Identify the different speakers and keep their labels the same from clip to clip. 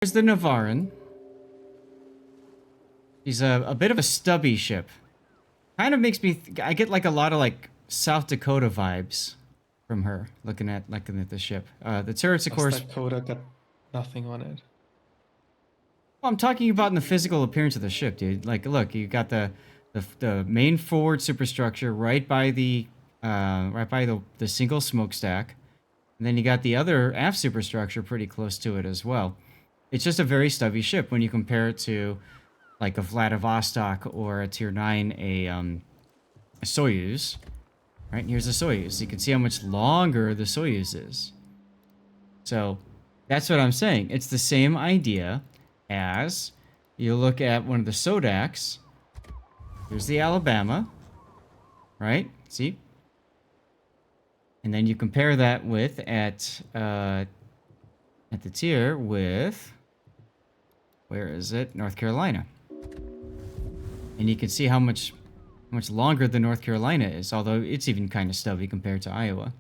Speaker 1: Here's the Navarin. She's a bit of a stubby ship. Kind of makes me... I get like a lot of like South Dakota vibes from her looking at the ship. The turrets, of course...
Speaker 2: South Dakota got nothing on it.
Speaker 1: Well, I'm talking about in the physical appearance of the ship, dude. Like, look, you got the main forward superstructure right by the single smokestack, and then you got the other aft superstructure pretty close to it as well. It's just a very stubby ship when you compare it to like a Vladivostok or a Tier 9, a Soyuz. Right, and here's a Soyuz. You can see how much longer the Soyuz is. So that's what I'm saying. It's the same idea as you look at one of the Sodaks. Here's the Alabama, right? See? And then you compare that with at the tier with, where is it? North Carolina. And you can see how much longer the North Carolina is, although it's even kind of stubby compared to Iowa.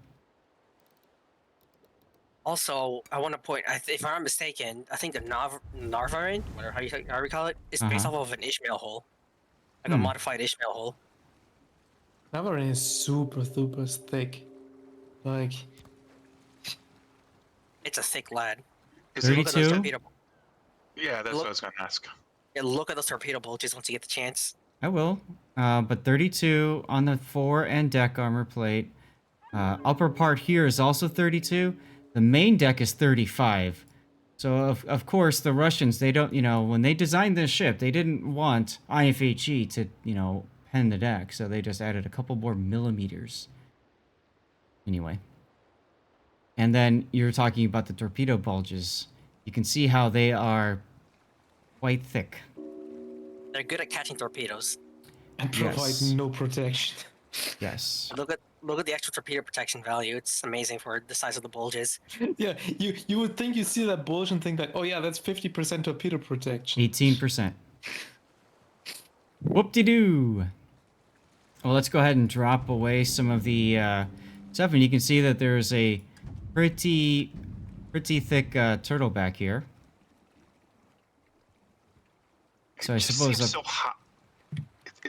Speaker 3: Also, I want to point, if I'm not mistaken, I think the Navarin, whatever how you call it, is based off of an Ishmael hull. Like a modified Ishmael hull.
Speaker 2: Navarin is super thick. Like...
Speaker 3: It's a thick lad.
Speaker 1: 32?
Speaker 4: Yeah, that's what I was going to ask.
Speaker 3: Yeah, look at those torpedo bulges once you get the chance.
Speaker 1: I will. But 32 on the fore and deck armor plate. Upper part here is also 32. The main deck is 35. So, of course, the Russians, they don't, when they designed this ship, they didn't want IFHE to, pen the deck. So they just added a couple more millimeters. Anyway. And then you're talking about the torpedo bulges. You can see how they are quite thick.
Speaker 3: They're good at catching torpedoes.
Speaker 2: And provide no protection.
Speaker 1: Yes.
Speaker 3: Look at the actual torpedo protection value. It's amazing for the size of the bulges.
Speaker 2: Yeah, you would think you see that bulge and think like, oh yeah, that's 50% torpedo protection.
Speaker 1: 18%. Whoop-de-doo. Well, let's go ahead and drop away some of the stuff, and you can see that there's a pretty thick turtle back here. So I suppose
Speaker 4: seems so hot.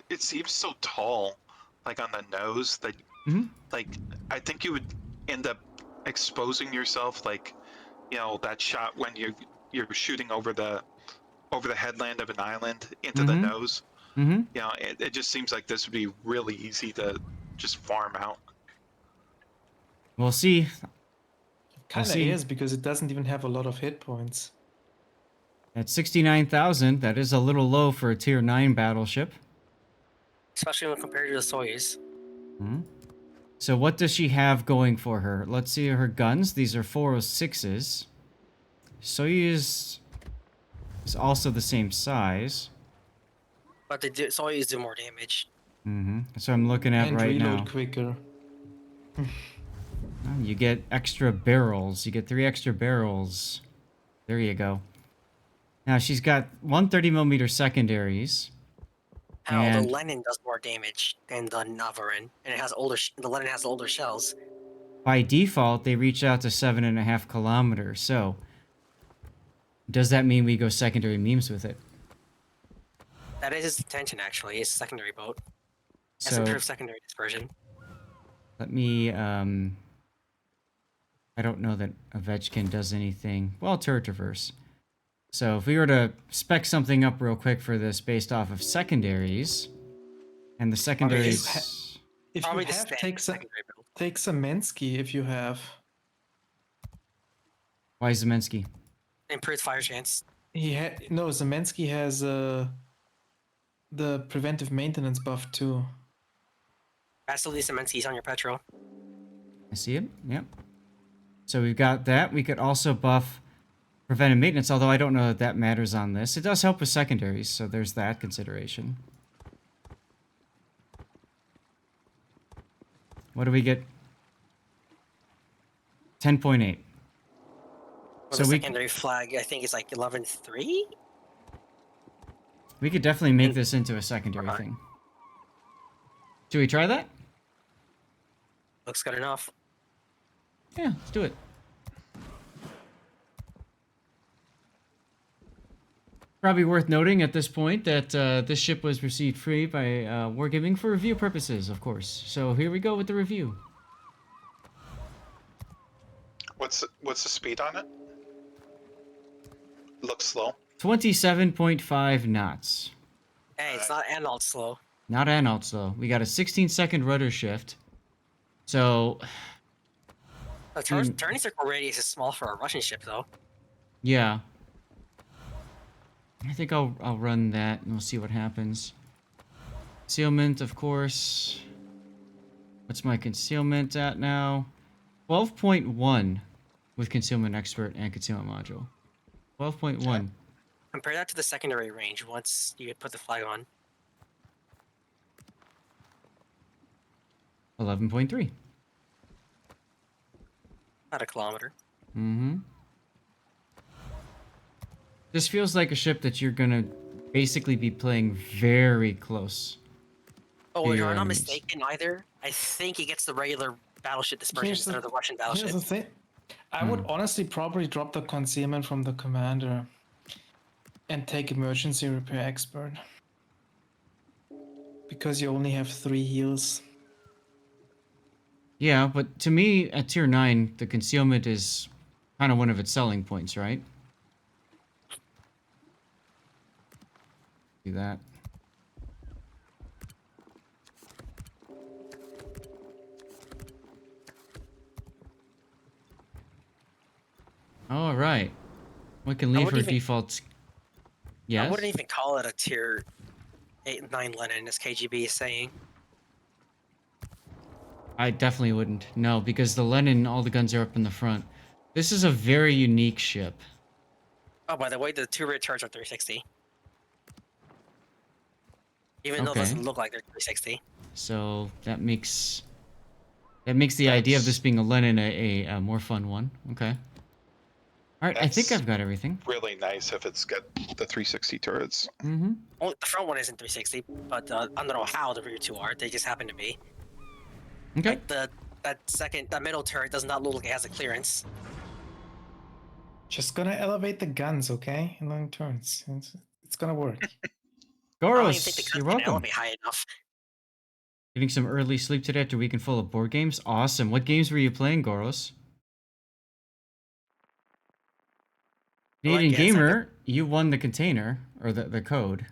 Speaker 4: It seems so tall, like on the nose that, like, I think you would end up exposing yourself, like, that shot when you're shooting over the headland of an island into the nose. It just seems like this would be really easy to just farm out.
Speaker 1: We'll see.
Speaker 2: Kind of is, because it doesn't even have a lot of hit points.
Speaker 1: At 69,000, that is a little low for a Tier 9 battleship.
Speaker 3: Especially when compared to the Soyuz.
Speaker 1: So what does she have going for her? Let's see her guns. These are 406s. Soyuz is also the same size.
Speaker 3: But the Soyuz do more damage.
Speaker 1: So I'm looking at right now.
Speaker 2: And reload quicker.
Speaker 1: You get extra barrels. You get 3 extra barrels. There you go. Now she's got 130mm secondaries.
Speaker 3: The Lenin does more damage than the Navarin, and it has the Lenin has older shells.
Speaker 1: By default, they reach out to 7.5 kilometers. So, does that mean we go secondary memes with it?
Speaker 3: That is its intention, actually. It's a secondary boat. It's
Speaker 1: So,
Speaker 3: improved secondary dispersion.
Speaker 1: let me, I don't know that Ovechkin does anything. Well, turret traverse. So if we were to spec something up real quick for this based off of secondaries, and the secondaries...
Speaker 2: If you have, take Zemensky if you have.
Speaker 1: Why Zemensky?
Speaker 3: Improved fire chance.
Speaker 2: Zemensky has the preventive maintenance buff too.
Speaker 3: Absolutely, Zemensky's on your petrol.
Speaker 1: I see it, yep. So we've got that. We could also buff preventive maintenance, although I don't know that matters on this. It does help with secondaries, so there's that consideration. What do we get? 10.8.
Speaker 3: So the secondary flag, I think, is like 11.3?
Speaker 1: We could definitely make this into a secondary thing. Should we try that?
Speaker 3: Looks good enough.
Speaker 1: Yeah, let's do it. Probably worth noting at this point that this ship was received free by Wargaming for review purposes, of course. So here we go with the review.
Speaker 4: What's the speed on it? Looks slow.
Speaker 1: 27.5 knots.
Speaker 3: Hey, it's not Analt slow.
Speaker 1: Not Analt slow. We got a 16-second rudder shift. So,
Speaker 3: The turning circle radius is small for a Russian ship, though.
Speaker 1: yeah. I think I'll run that and we'll see what happens. Concealment, of course. What's my concealment at now? 12.1 with concealment expert and concealment module. 12.1.
Speaker 3: Compare that to the secondary range once you put the flag on.
Speaker 1: 11.3.
Speaker 3: About a kilometer.
Speaker 1: Mm-hmm. This feels like a ship that you're gonna basically be playing very close.
Speaker 3: Oh,
Speaker 1: to
Speaker 3: if
Speaker 1: your
Speaker 3: I'm not
Speaker 1: enemies.
Speaker 3: mistaken either, I think he gets the regular battleship dispersion
Speaker 2: Here's
Speaker 3: instead
Speaker 2: the-
Speaker 3: of the Russian
Speaker 2: Here's
Speaker 3: battleship.
Speaker 2: the thing. I would honestly probably drop the concealment from the commander and take emergency repair expert. Because you only have 3 heals.
Speaker 1: Yeah, but to me, at tier 9, the concealment is kind of one of its selling points, right? Do that. All right. We can leave her
Speaker 3: wouldn't even-
Speaker 1: default. Yes.
Speaker 3: I wouldn't even call it a tier 8 9 Lenin, as KGB is saying.
Speaker 1: I definitely wouldn't. No, because the Lenin, all the guns are up in the front. This is a very unique ship.
Speaker 3: Oh, by the way, the 2 rear turrets are 360. Even though it
Speaker 1: Okay.
Speaker 3: doesn't look like they're 360.
Speaker 1: So that makes the idea of this being a Lenin a more fun one. Okay. All right, I think
Speaker 4: That's-
Speaker 1: I've got everything.
Speaker 4: Really nice if it's got the 360 turrets.
Speaker 1: Mm-hmm.
Speaker 3: Well, the front one isn't 360, but I don't know how the rear 2 are. They just happen to be.
Speaker 1: Okay.
Speaker 3: Like that middle turret does not look like it has a clearance.
Speaker 2: Just gonna elevate the guns, okay? In long turns. It's gonna work.
Speaker 3: I don't even think the
Speaker 1: Goros,
Speaker 3: guns
Speaker 1: you're
Speaker 3: can
Speaker 1: welcome.
Speaker 3: elevate high enough.
Speaker 1: Getting some early sleep today after a weekend full of board games. Awesome. What games were you playing, Goros?
Speaker 3: I like
Speaker 1: Canadian
Speaker 3: it. It's like
Speaker 1: Gamer, you won the container or the code.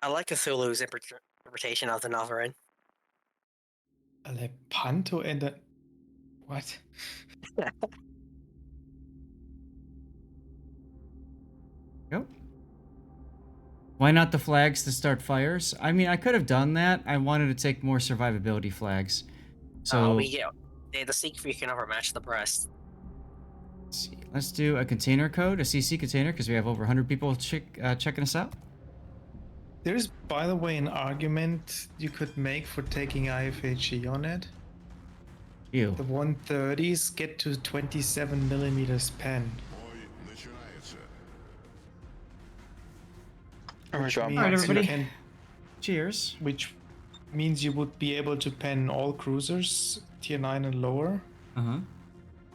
Speaker 3: I like Cthulhu's interpretation of the Navarin.
Speaker 2: A Lepanto and a... What?
Speaker 1: Yep. Why not the flags to start fires? I mean, I could have done that. I wanted to take more survivability flags. So
Speaker 3: The secret can overmatch the breast.
Speaker 1: let's see. Let's do a container code, a CC container, because we have over 100 people checking us out.
Speaker 2: There's, by the way, an argument you could make for taking IFHE on it.
Speaker 1: Ew.
Speaker 2: The 130s get to 27 millimeters pen.
Speaker 4: Alright,
Speaker 2: means
Speaker 1: Alright,
Speaker 2: you
Speaker 1: everybody.
Speaker 2: can-
Speaker 1: Cheers.
Speaker 2: which means you would be able to pen all cruisers, tier 9 and lower,
Speaker 1: Uh-huh.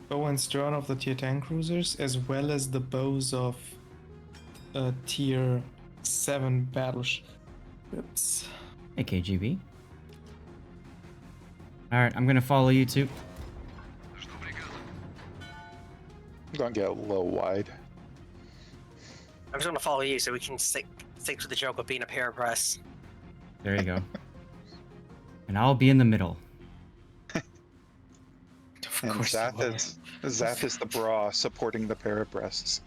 Speaker 2: bow and stern of the tier 10 cruisers, as well as the bows of tier 7 battleships.
Speaker 1: Hey, KGB. Alright, I'm gonna follow you too.
Speaker 4: I'm gonna get a little wide.
Speaker 3: I'm just gonna follow you so we can stick to the joke of being a pair of breasts.
Speaker 1: There you go. And I'll be in the middle.
Speaker 2: Of
Speaker 4: And
Speaker 2: course. you
Speaker 4: Zath
Speaker 2: will.
Speaker 4: is the bra supporting the pair of breasts.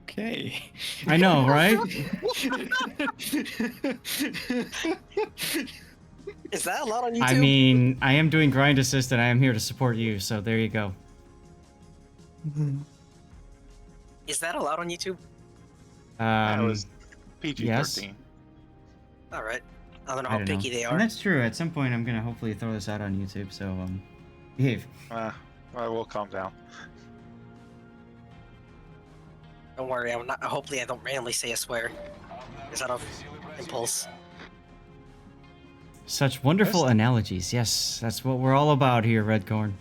Speaker 2: Okay.
Speaker 1: I know, right?
Speaker 3: Is that allowed on YouTube?
Speaker 1: I mean, I am doing grind assist and I am here to support you, so there you go.
Speaker 3: Is that allowed on YouTube?
Speaker 4: That was PG-13.
Speaker 1: yes.
Speaker 3: All right. I don't know
Speaker 1: I
Speaker 3: how
Speaker 1: don't
Speaker 3: picky
Speaker 1: know.
Speaker 3: they
Speaker 1: And
Speaker 3: are.
Speaker 1: that's true. At some point, I'm gonna hopefully throw this out on YouTube. So behave.
Speaker 4: I will calm down.
Speaker 3: Don't worry. I'm not. Hopefully, I don't randomly say a swear. Is out of impulse.
Speaker 1: Such wonderful analogies. Yes, that's what we're all about here, Redcorn.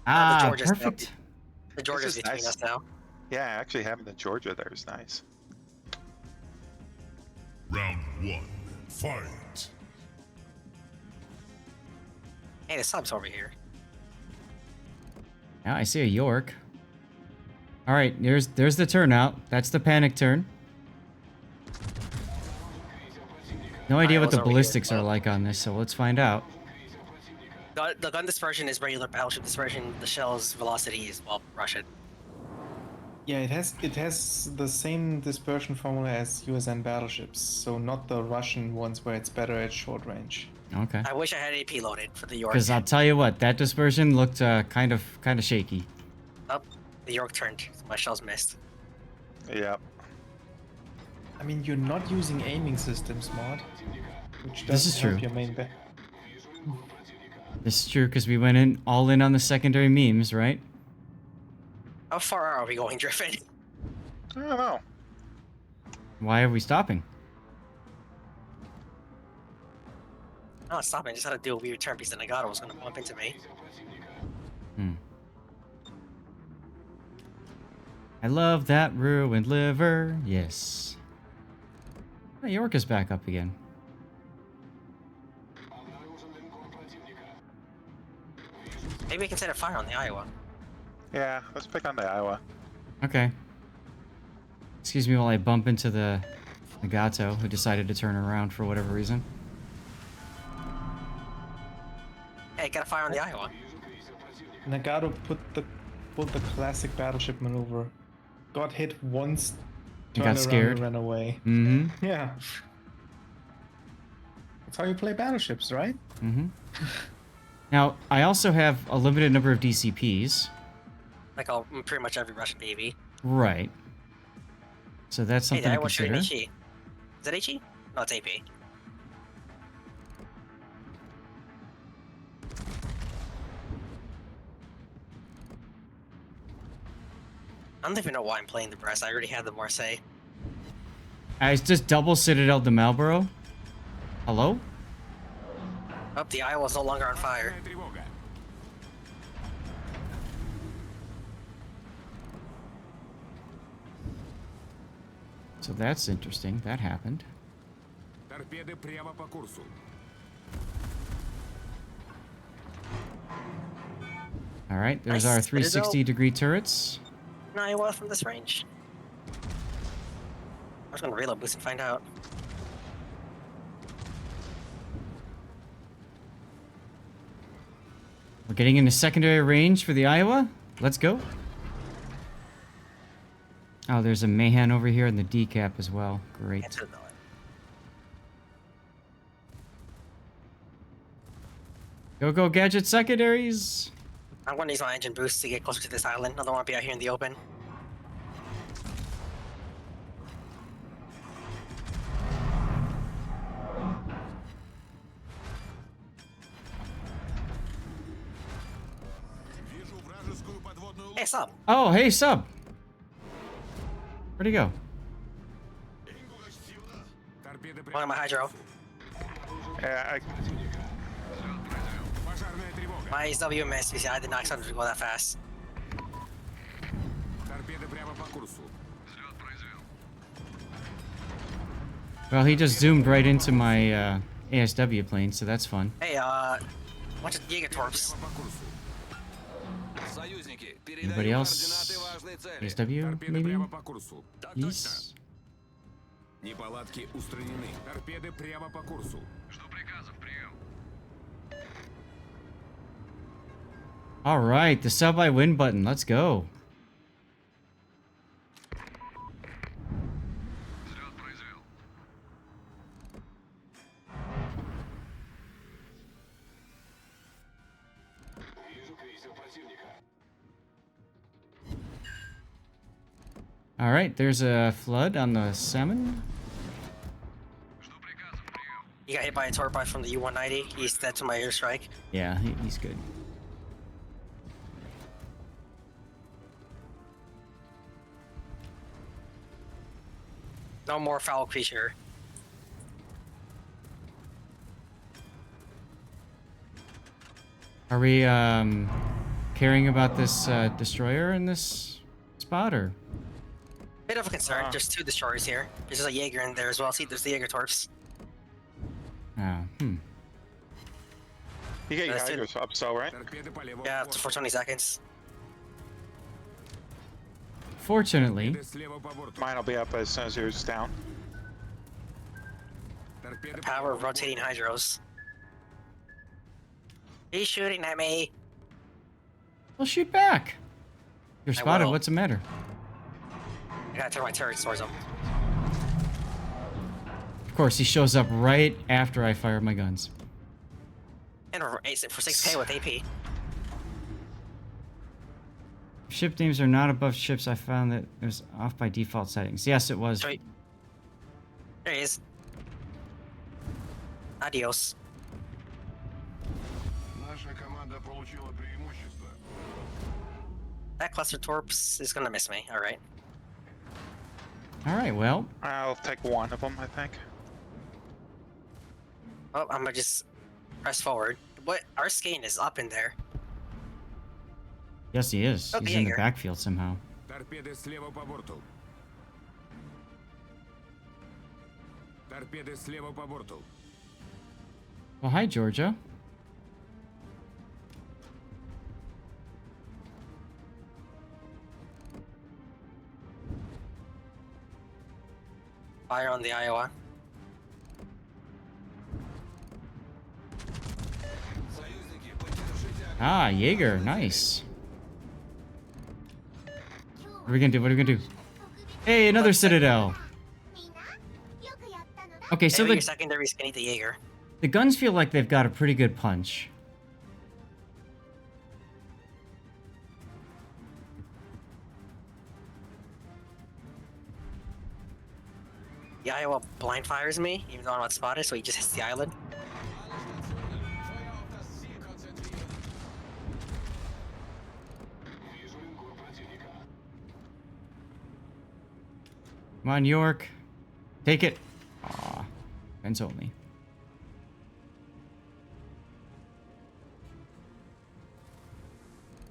Speaker 1: Ah,
Speaker 3: Georgia's now-
Speaker 1: perfect.
Speaker 3: The Georgia's
Speaker 4: is
Speaker 3: between
Speaker 4: nice.
Speaker 3: us now.
Speaker 4: Yeah, actually having the Georgia there is nice.
Speaker 5: Round 1. Fight.
Speaker 3: Hey, the sub's over here.
Speaker 1: Now I see a York. All right, there's the turnout. That's the panic turn. No idea what
Speaker 3: was
Speaker 1: the
Speaker 3: over here,
Speaker 1: ballistics are
Speaker 3: but-
Speaker 1: like on this, so let's find out.
Speaker 3: The gun dispersion is regular battleship dispersion. The shell's velocity is, well, Russian.
Speaker 2: Yeah, it has the same dispersion formula as USN battleships, so not the Russian ones where it's better at short range.
Speaker 1: Okay.
Speaker 3: I wish I had AP loaded for the York.
Speaker 1: Because I'll tell you what, that dispersion looked kind of shaky.
Speaker 3: Oh, the York turned. My shells missed.
Speaker 4: Yep.
Speaker 2: I mean, you're not using aiming systems, mod, which
Speaker 1: This
Speaker 2: doesn't
Speaker 1: is
Speaker 2: help
Speaker 1: true.
Speaker 2: your main bet.
Speaker 1: This is true because we went all in on the secondary memes, right?
Speaker 3: How far are we going, Griffin?
Speaker 4: I don't know.
Speaker 1: Why are we stopping?
Speaker 3: Oh, stop it. I just had to do a weird turn because the Nagato was going to bump into me.
Speaker 1: I love that ruined liver. Yes. Oh, York is back up again.
Speaker 3: Maybe we can set a fire on the Iowa.
Speaker 4: Yeah, let's pick on the Iowa.
Speaker 1: Okay. Excuse me while I bump into the Nagato, who decided to turn around for whatever reason.
Speaker 3: Hey, got a fire on the Iowa.
Speaker 2: Nagato pulled the classic battleship maneuver. Got hit once,
Speaker 1: You
Speaker 2: turned
Speaker 1: got
Speaker 2: around
Speaker 1: scared?
Speaker 2: and ran away.
Speaker 1: Mm-hmm.
Speaker 2: Yeah. That's how you play battleships, right?
Speaker 1: Mm-hmm. Now, I also have a limited number of DCPs.
Speaker 3: Like pretty much every Russian baby.
Speaker 1: Right. So that's
Speaker 3: Hey,
Speaker 1: something
Speaker 3: the
Speaker 1: to
Speaker 3: Iowa's shooting
Speaker 1: consider.
Speaker 3: HE. Is that HE? No, it's AP. I don't even know why I'm playing the Brest. I already had the Marseille.
Speaker 1: I just double Citadel to Marlborough. Hello?
Speaker 3: Oh, the Iowa's no longer on fire.
Speaker 1: So that's interesting. That happened.
Speaker 5: Торпеды прямо по курсу.
Speaker 1: All right, there's
Speaker 3: Nice.
Speaker 1: our
Speaker 3: Citadel.
Speaker 1: 360-degree turrets.
Speaker 3: An Iowa from this range. I was gonna reload boost and find out.
Speaker 1: We're getting into secondary range for the Iowa. Let's go. Oh, there's a Mahan over here in the decap as well. Great.
Speaker 3: Can't know it.
Speaker 1: Go, go, gadget secondaries.
Speaker 3: I'm gonna use my engine boost to get closer to this island. I don't want to be out here in the open.
Speaker 5: Вижу вражескую подводную
Speaker 3: Hey, sub.
Speaker 1: Oh, hey, sub. Where'd he go?
Speaker 5: Торпеды
Speaker 3: One
Speaker 5: прямо
Speaker 3: on my hydro.
Speaker 4: Yeah,
Speaker 5: Пожарная тревога.
Speaker 3: My SW missed because I did not expect it to go that fast.
Speaker 5: Торпеды прямо по курсу.
Speaker 1: Well, he just zoomed right into my ASW plane, so that's fun.
Speaker 3: Hey, bunch of Gigatorps.
Speaker 5: По курсу.
Speaker 6: Союзники,
Speaker 1: Anybody
Speaker 6: передаю
Speaker 1: else?
Speaker 6: координаты важной цели.
Speaker 1: ASW,
Speaker 5: Торпеды
Speaker 1: maybe?
Speaker 5: прямо по курсу.
Speaker 1: Yes.
Speaker 5: Неполадки устранены. Торпеды прямо по курсу.
Speaker 1: All right, the sub I win button. Let's go. All right, there's a flood on the salmon.
Speaker 3: He got hit by a torpedo from the U-190. He's dead to my airstrike.
Speaker 1: Yeah, he's good.
Speaker 3: No more foul creature.
Speaker 1: Are we caring about this destroyer in this spot, or?
Speaker 3: Bit of a concern. There's 2 destroyers here. There's a Jaeger in there as well. See, there's the Jaeger torps.
Speaker 1: Oh,
Speaker 4: You get your
Speaker 3: That's it.
Speaker 4: hydros up, so right?
Speaker 5: Торпеды по левому
Speaker 3: Yeah,
Speaker 5: борту.
Speaker 3: for 20 seconds.
Speaker 1: Fortunately,
Speaker 5: Торпеды слева по борту.
Speaker 4: Mine will be up as soon as yours is down.
Speaker 5: Торпеды по
Speaker 3: Power
Speaker 5: левому
Speaker 3: rotating
Speaker 5: борту.
Speaker 3: hydros. He's shooting at me.
Speaker 1: well, shoot back. You're
Speaker 3: I
Speaker 1: spotted.
Speaker 3: will.
Speaker 1: What's the matter?
Speaker 3: I gotta turn my turrets towards him.
Speaker 1: Of course, he shows up right after I fire my guns.
Speaker 3: And for 6k with AP.
Speaker 1: If ship names are not above ships, I found that it was off by default settings. Yes, it was.
Speaker 3: Wait. There he is. Adios.
Speaker 5: Наша команда получила преимущество.
Speaker 3: That cluster torps is gonna miss me. Alright.
Speaker 1: All right, well,
Speaker 4: I'll take one of them, I think.
Speaker 3: Oh, I'm gonna just press forward. What? Our skein is up in there.
Speaker 1: yes, he is.
Speaker 3: Oh,
Speaker 1: He's in the
Speaker 3: Jaeger.
Speaker 1: backfield somehow.
Speaker 5: Торпеды слева по борту. Торпеды слева по борту.
Speaker 1: Well, hi, Georgia.
Speaker 3: Fire on the Iowa.
Speaker 1: Ah, Jaeger, nice. What are we gonna do? What are we gonna do? Hey, another Citadel. Okay, so
Speaker 3: Maybe your
Speaker 1: the
Speaker 3: secondaries can eat the Jaeger.
Speaker 1: guns feel like they've got a pretty good punch.
Speaker 3: The Iowa blind fires me, even though I'm not spotted, so he just hits the island.
Speaker 1: Come on, York. Take it. Aw, guns only.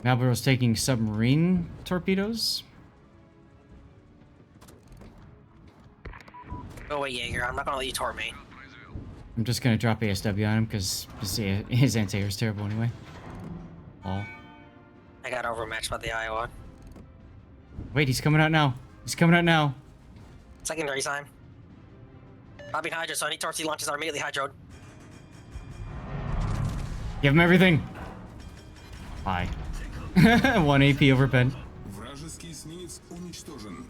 Speaker 1: Malboro's taking submarine torpedoes.
Speaker 3: Go away, Jaeger. I'm not gonna let you tort me.
Speaker 1: I'm just gonna drop ASW on him because his anti-air is terrible anyway. Oh.
Speaker 3: I got overmatched by the Iowa.
Speaker 1: Wait, he's coming out now. He's coming out now.
Speaker 3: Secondary time. Popping hydro, so any torts he launches are immediately hydroed.
Speaker 1: Give him everything. Bye. 1 AP overpen.
Speaker 5: Вражеский эсминец уничтожен.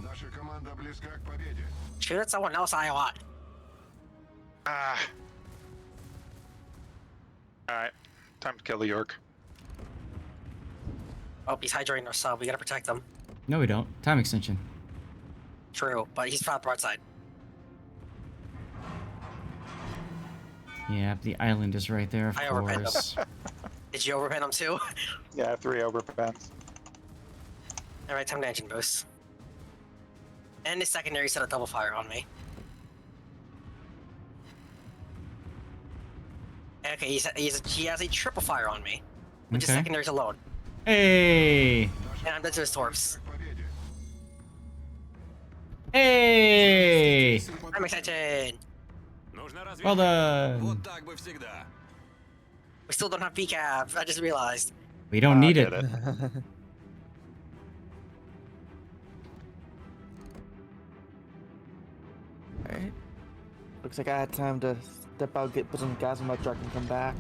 Speaker 5: Наша команда близка к победе.
Speaker 3: Shoot at someone else, Iowa.
Speaker 4: Ah. Alright. Time to kill the York.
Speaker 3: Oh, he's hydroing our sub. We gotta protect him.
Speaker 1: No, we don't. Time extension.
Speaker 3: True, but he's found broadside.
Speaker 1: Yeah, the island is right there, of
Speaker 3: I overpen
Speaker 1: course.
Speaker 3: Did you overpin him too?
Speaker 4: Yeah, 3 overpens.
Speaker 3: Alright, time to engine boost. And his secondary set a double fire on me. Okay, he has a triple fire on me. With his
Speaker 1: Okay.
Speaker 3: secondaries alone.
Speaker 1: Hey!
Speaker 3: And I'm dead to his torps.
Speaker 5: К победе.
Speaker 1: Hey!
Speaker 3: I'm extension!
Speaker 5: Нужно разведка.
Speaker 1: Well done.
Speaker 5: Вот так бы всегда.
Speaker 3: We still don't have PCAP, I just realized.
Speaker 1: We don't need
Speaker 4: Get
Speaker 1: it.
Speaker 6: Alright. Looks like I had time to step out, put some gas in my truck, and come back.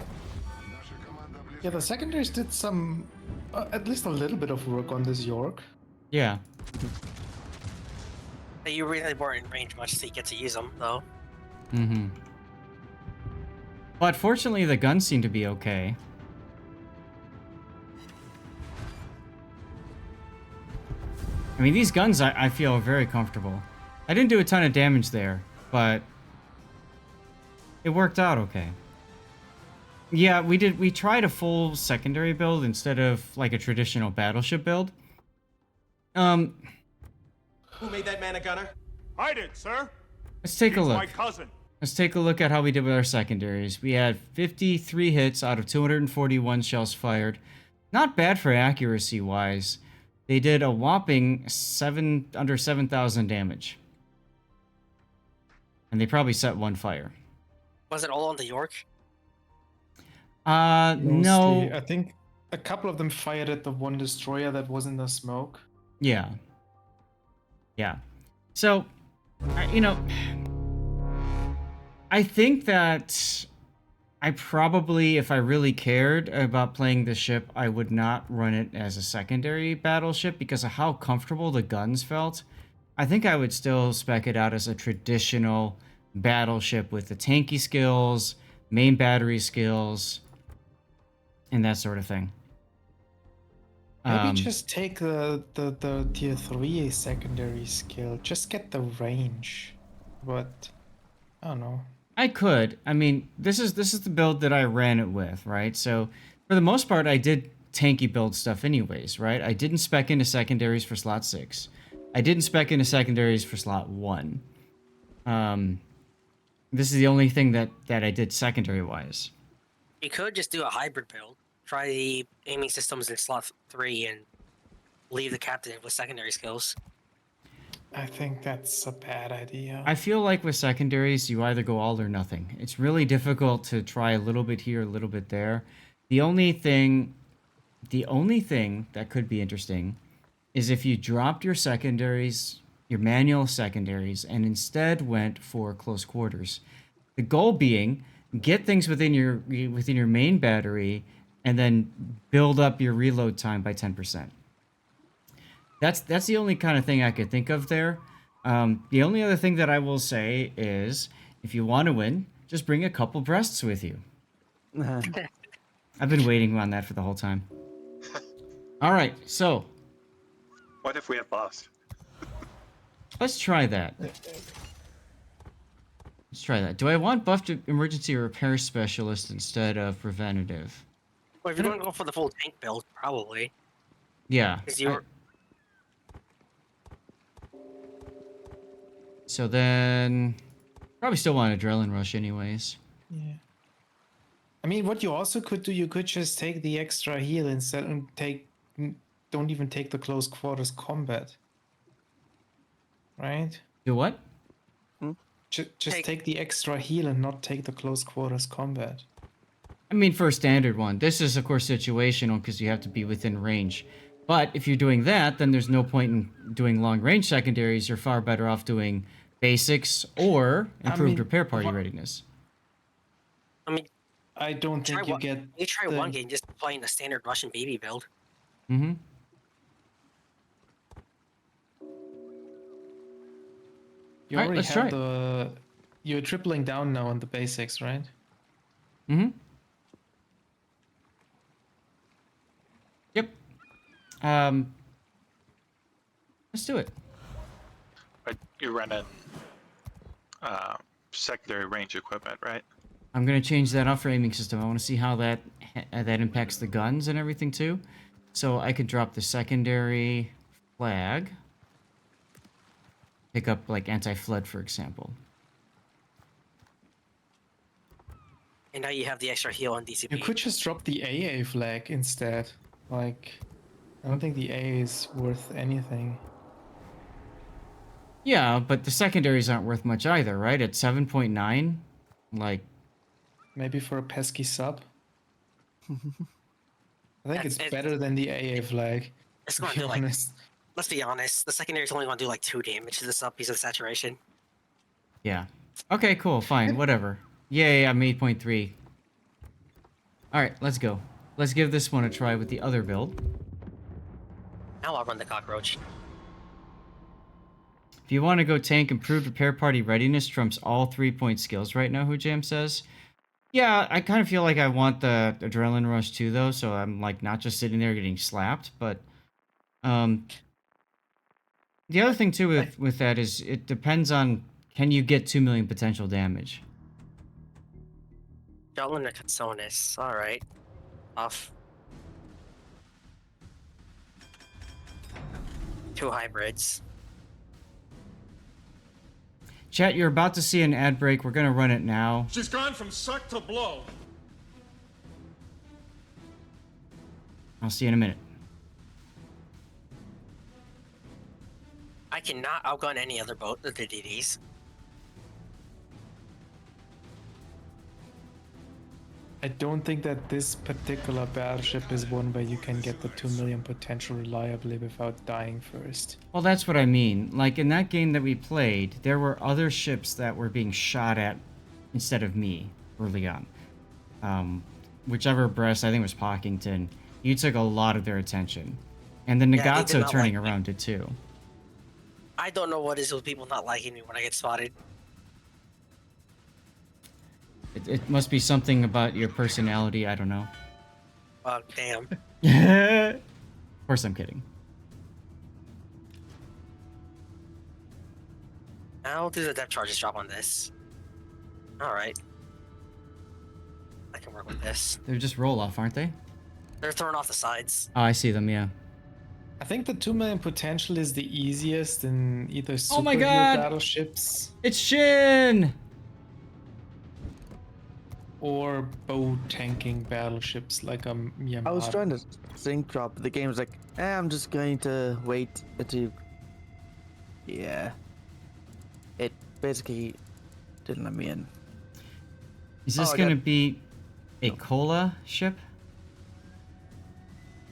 Speaker 5: Наша команда близка.
Speaker 2: Yeah, the secondaries did some, at least a little bit of work on this York.
Speaker 1: Yeah.
Speaker 3: But you really weren't in range much, so you get to use them, though.
Speaker 1: Mm-hmm. But fortunately, the guns seem to be okay. I mean, these guns, I feel are very comfortable. I didn't do a ton of damage there, but it worked out okay. Yeah, we tried a full secondary build instead of like a traditional battleship build.
Speaker 7: Who made that man a gunner?
Speaker 8: I did, sir.
Speaker 1: Let's take a
Speaker 8: He's
Speaker 1: look.
Speaker 8: my cousin.
Speaker 1: Let's take a look at how we did with our secondaries. We had 53 hits out of 241 shells fired. Not bad for accuracy wise. They did a whopping under 7,000 damage. And they probably set one fire.
Speaker 3: Was it all on the York?
Speaker 2: Mostly,
Speaker 1: No.
Speaker 2: I think a couple of them fired at the one destroyer that was in the smoke.
Speaker 1: Yeah. Yeah. So, you know, I think that I probably, if I really cared about playing the ship, I would not run it as a secondary battleship because of how comfortable the guns felt. I think I would still spec it out as a traditional battleship with the tanky skills, main battery skills, and that sort of thing.
Speaker 2: Maybe just take the tier 3 secondary skill. Just get the range. But I don't know.
Speaker 1: I could. I mean, this is the build that I ran it with, right? So for the most part, I did tanky build stuff anyways, right? I didn't spec into secondaries for slot 6. I didn't spec into secondaries for slot 1. This is the only thing that I did secondary wise.
Speaker 3: You could just do a hybrid build. Try the aiming systems in slot 3 and leave the captain with secondary skills.
Speaker 2: I think that's a bad idea.
Speaker 1: I feel like with secondaries, you either go all or nothing. It's really difficult to try a little bit here, a little bit there. The only thing that could be interesting is if you dropped your secondaries, your manual secondaries, and instead went for close quarters. The goal being, get things within your main battery, and then build up your reload time by 10%. That's the only kind of thing I could think of there. The only other thing that I will say is, if you want to win, just bring a couple breasts with you. I've been waiting on that for the whole time. All right, so
Speaker 4: What if we had lost?
Speaker 1: let's try that. Let's try that. Do I want buffed emergency repair specialist instead of preventative?
Speaker 3: Well, if you're going to go for the full tank build, probably.
Speaker 1: Yeah.
Speaker 3: Because you're...
Speaker 1: So then, probably still want adrenaline rush anyways.
Speaker 2: Yeah. I mean, what you also could do, you could just take the extra heal instead and don't even take the close quarters combat. Right?
Speaker 1: Do what?
Speaker 2: Just take the extra heal and not take the close quarters combat.
Speaker 1: I mean, for a standard one. This is, of course, situational because you have to be within range. But if you're doing that, then there's no point in doing long-range secondaries. You're far better off doing basics or improved repair party readiness.
Speaker 3: I mean,
Speaker 2: I don't think you get...
Speaker 3: You try one game just playing the standard Russian baby build.
Speaker 1: Mm-hmm.
Speaker 2: You
Speaker 1: Alright,
Speaker 2: already
Speaker 1: let's
Speaker 2: have
Speaker 1: try
Speaker 2: the... You're tripling down now on the basics, right?
Speaker 1: Mm-hmm. Yep. Let's do it.
Speaker 4: But you're running secondary range equipment, right?
Speaker 1: I'm gonna change that up for aiming system. I want to see how that impacts the guns and everything too. So I could drop the secondary flag. Pick up like anti-flood, for example.
Speaker 3: And now you have the extra heal on DCP.
Speaker 2: You could just drop the AA flag instead. Like, I don't think the AA is worth anything.
Speaker 1: Yeah, but the secondaries aren't worth much either, right? At 7.9, like.
Speaker 2: Maybe for a pesky sub. I think
Speaker 3: It's
Speaker 2: better than the AA flag.
Speaker 3: It's
Speaker 2: To
Speaker 3: going
Speaker 2: be
Speaker 3: to do like...
Speaker 2: honest.
Speaker 3: Let's be honest, the secondary's only going to do like 2 damage to the sub piece of saturation.
Speaker 1: Yeah. Okay, cool, fine, whatever. Yay, I'm 8.3. Alright, let's go. Let's give this one a try with the other build.
Speaker 3: Now I'll run the cockroach.
Speaker 1: If you want to go tank, improved repair party readiness trumps all 3-point skills right now, Hujam says. Yeah, I kind of feel like I want the adrenaline rush too, though, so I'm like not just sitting there getting slapped, but the other thing too with that is it depends on, can you get 2 million potential damage?
Speaker 3: Jolin Katsonis. Alright. Off. 2 hybrids.
Speaker 1: Chat, you're about to see an ad break. We're gonna run it now.
Speaker 5: She's gone from suck to blow.
Speaker 1: I'll see you in a minute.
Speaker 3: I cannot outgun any other boat, the DDs.
Speaker 2: I don't think that this particular battleship is one where you can get the 2 million potential reliably without dying first.
Speaker 1: Well, that's what I mean. Like, in that game that we played, there were other ships that were being shot at instead of me early on. Whichever abreast, I think it was Pockington, you took a lot of their attention. And the
Speaker 3: Yeah, they did
Speaker 1: Nagato
Speaker 3: not
Speaker 1: turning
Speaker 3: like me.
Speaker 1: around did too.
Speaker 3: I don't know what is with people not liking me when I get spotted.
Speaker 1: It must be something about your personality, I don't know.
Speaker 3: Damn.
Speaker 1: Of course I'm kidding.
Speaker 3: How do the depth charges drop on this? Alright. I can work with this.
Speaker 1: They're just roll off, aren't they?
Speaker 3: They're throwing off the sides.
Speaker 1: Oh, I see them, yeah.
Speaker 2: I think the 2 million potential is the easiest in either
Speaker 1: Oh my
Speaker 2: superhero
Speaker 1: God!
Speaker 2: battleships
Speaker 1: It's Shin!
Speaker 2: or boat tanking battleships like a Yamato.
Speaker 6: I was trying to sync drop, but the game's like, I'm just going to wait until. Yeah. It basically didn't let me in.
Speaker 1: Is this
Speaker 6: Oh, I
Speaker 1: gonna
Speaker 6: got-
Speaker 1: be a Kola ship?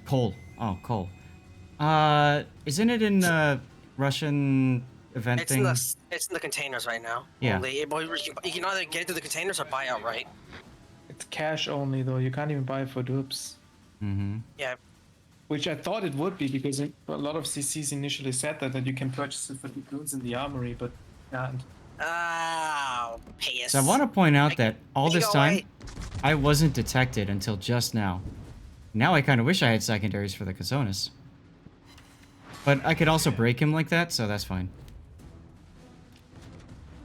Speaker 1: Coal. Oh, coal. Isn't it in the Russian event
Speaker 3: It's in
Speaker 1: thing?
Speaker 3: the containers right now.
Speaker 1: Yeah.
Speaker 3: Only. You can either get it through the containers or buy outright.
Speaker 2: It's cash only though. You can't even buy it for dupes.
Speaker 1: Mm-hmm.
Speaker 3: Yeah.
Speaker 2: Which I thought it would be because a lot of CCs initially said that you can purchase it for the goods in the armory, but can't.
Speaker 3: Oh, piss.
Speaker 1: So I want to point out that all
Speaker 3: you
Speaker 1: this
Speaker 3: go
Speaker 1: time,
Speaker 3: away.
Speaker 1: I wasn't detected until just now. Now I kind of wish I had secondaries for the Kazonis. But I could also break him like that, so that's fine.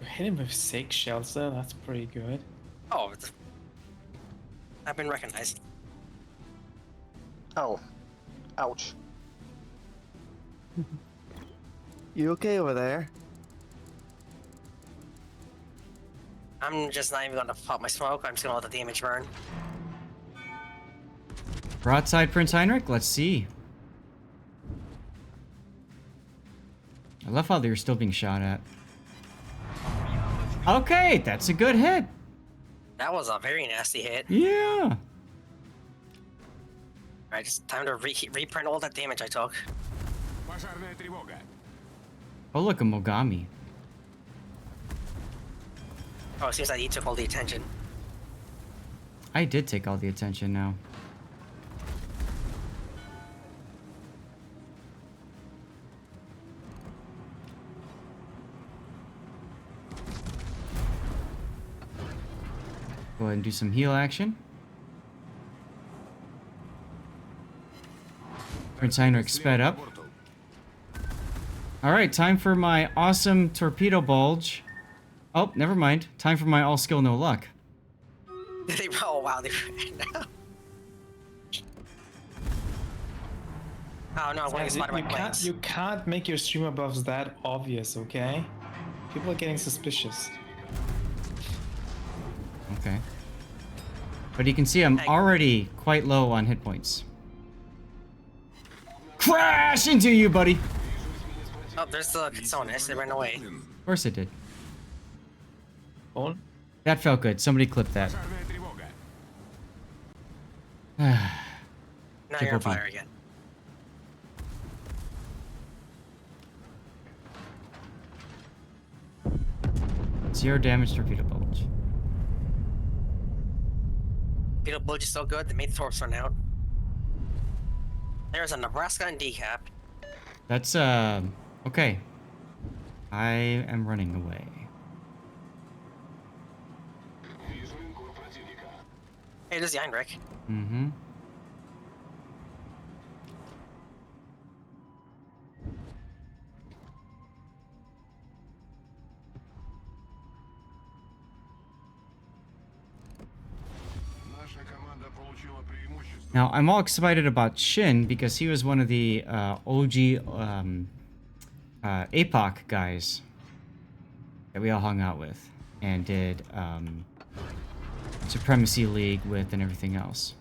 Speaker 2: You hit him with 6 shells there. That's pretty good.
Speaker 3: Oh, I've been recognized.
Speaker 7: Oh. Ouch.
Speaker 6: You okay over there?
Speaker 3: I'm just not even gonna pop my smoke. I'm just gonna let the damage burn.
Speaker 1: Broadside Prince Heinrich, let's see. I love how they're still being shot at. Okay, that's a good hit.
Speaker 3: That was a very nasty hit.
Speaker 1: Yeah.
Speaker 3: Alright, it's time to reprint all that damage I took.
Speaker 5: Пожарная тревога.
Speaker 1: Oh, look, a Mogami.
Speaker 3: Oh, it seems like he took all the attention.
Speaker 1: I did take all the attention now. Go ahead and do some heal action. Prince Heinrich sped up. Alright, time for my awesome torpedo bulge. Oh, never mind. Time for my all skill, no luck.
Speaker 3: Oh wow, they Oh no, I'm going to
Speaker 2: Guys,
Speaker 3: spot my
Speaker 2: you
Speaker 3: planes.
Speaker 2: can't make your streamer buffs that obvious, okay? People are getting suspicious.
Speaker 1: Okay. But you can see I'm already quite low on hit points. Crash into you, buddy!
Speaker 3: Oh, there's the Kazonis. They ran away.
Speaker 1: Of course it did.
Speaker 2: Oh,
Speaker 1: That felt good. Somebody clipped that.
Speaker 5: Пожарная тревога.
Speaker 3: Now you're on
Speaker 1: Triple B.
Speaker 3: fire again.
Speaker 1: Zero damage torpedo bulge.
Speaker 3: Beetle Bulge is so good, they made Thorpe's run out. There's a Nebraska and decap.
Speaker 1: That's, okay. I am running away.
Speaker 3: Hey, there's the Heinrich.
Speaker 1: Mm-hmm.
Speaker 5: Наша команда получила преимущество.
Speaker 1: Now, I'm all excited about Shin because he was one of the OG APOC guys. that we all hung out with and did Supremacy League with and everything else.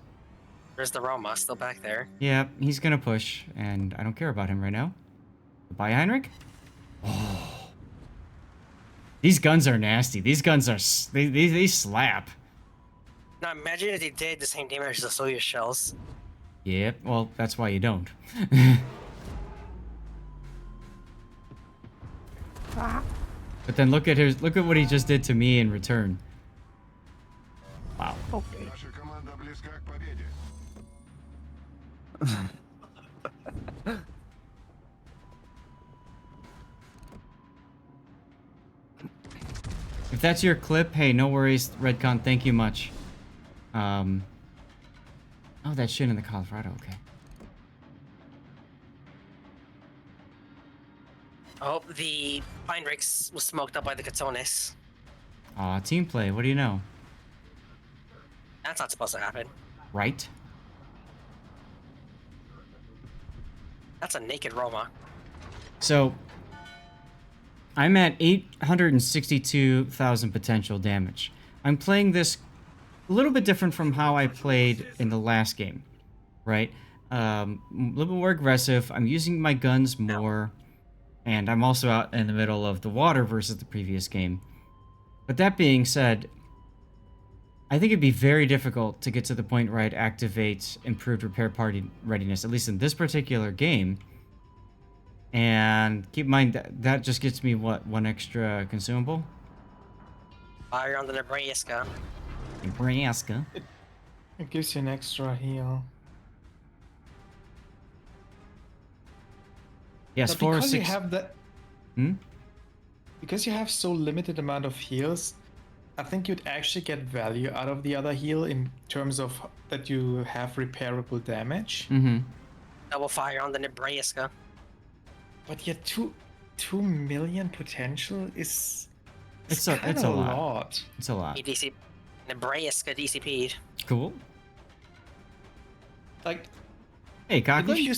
Speaker 3: There's the Roma still back there.
Speaker 1: Yeah, he's gonna push, and I don't care about him right now. Goodbye, Heinrich. Oh, these guns are nasty. These guns are they slap.
Speaker 3: Now imagine if they did the same damage as the Soyuz shells.
Speaker 1: Yep. Well, that's why you don't. But then look at what he just did to me in return. Wow.
Speaker 6: Okay.
Speaker 5: Наша команда близка к победе.
Speaker 1: If that's your clip, hey, no worries, Redcon. Thank you much. Oh, that shit in the Colorado. Okay.
Speaker 3: Oh, the Heinrichs was smoked up by the Katones.
Speaker 1: Aw, team play. What do you know?
Speaker 3: That's not supposed to happen.
Speaker 1: Right?
Speaker 3: That's a naked Roma.
Speaker 1: So, I'm at 862,000 potential damage. I'm playing this a little bit different from how I played in the last game, right? A little bit more aggressive. I'm using my guns more, and I'm also out in the middle of the water versus the previous game. But that being said, I think it'd be very difficult to get to the point where I'd activate improved repair party readiness, at least in this particular game. And keep in mind that just gets me, what, one extra consumable?
Speaker 3: Fire on the Nebraska.
Speaker 1: Nebraska.
Speaker 2: It gives you an extra heal.
Speaker 1: Yes,
Speaker 2: But
Speaker 1: 4 or
Speaker 2: because
Speaker 1: 6.
Speaker 2: you have that, because you have so limited amount of heals, I think you'd actually get value out of the other heal in terms of that you have repairable damage.
Speaker 1: Mm-hmm.
Speaker 3: Double fire on the Nebraska.
Speaker 2: But yet, 2 million potential is
Speaker 1: It's
Speaker 2: kinda
Speaker 1: a lot. It's a lot.
Speaker 3: EDC. Nebraska DCP'd.
Speaker 1: Cool.
Speaker 2: like
Speaker 1: Hey,
Speaker 2: if
Speaker 1: Cocklish.
Speaker 2: you